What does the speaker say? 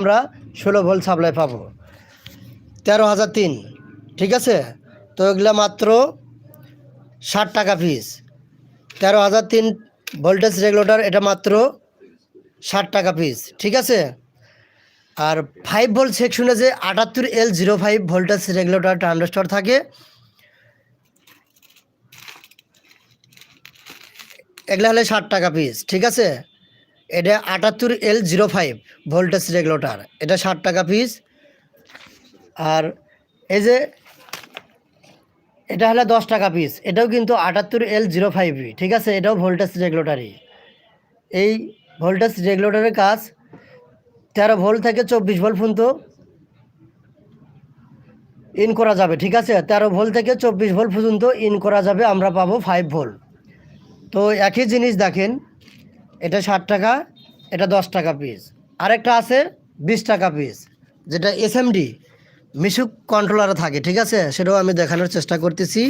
আমরা 16 volt supply পাবো 13,003। ঠিক আছে, তো এগুলা মাত্র 60 টাকা পিস। 13,003 ভোল্টেজ রেগুলেটর, এটা মাত্র 60 টাকা পিস। ঠিক আছে, আর 5 ভোল্ট সেকশনে যে 78L05 ভোল্টেজ রেগুলেটর ট্রানজিস্টর থাকে, এগুলো হলে 60 টাকা পিস। ঠিক আছে, এটা 78L05 ভোল্টেজ রেগুলেটর, এটা 60 টাকা পিস। আর এই যে এটা হলে 10 টাকা পিস, এটাও কিন্তু 78L05। ঠিক আছে, এটাও ভোল্টেজ রেগুলেটরই। এই ভোল্টেজ রেগুলেটরের কাজ 13 ভোল্ট থেকে 24 ভোল্ট পর্যন্ত ইন করা যাবে। ঠিক আছে, 13 ভোল্ট থেকে 24 ভোল্ট পর্যন্ত ইন করা যাবে, আমরা পাবো 5 ভোল্ট। তো একই জিনিস দেখেন, এটা 60 টাকা, এটা 10 টাকা পিস। আরেকটা আছে 20 টাকা পিস, যেটা এসএমডি মিশুক কন্ট্রোলারে থাকে। ঠিক আছে, সেটাও আমি দেখানোর চেষ্টা করতেছি।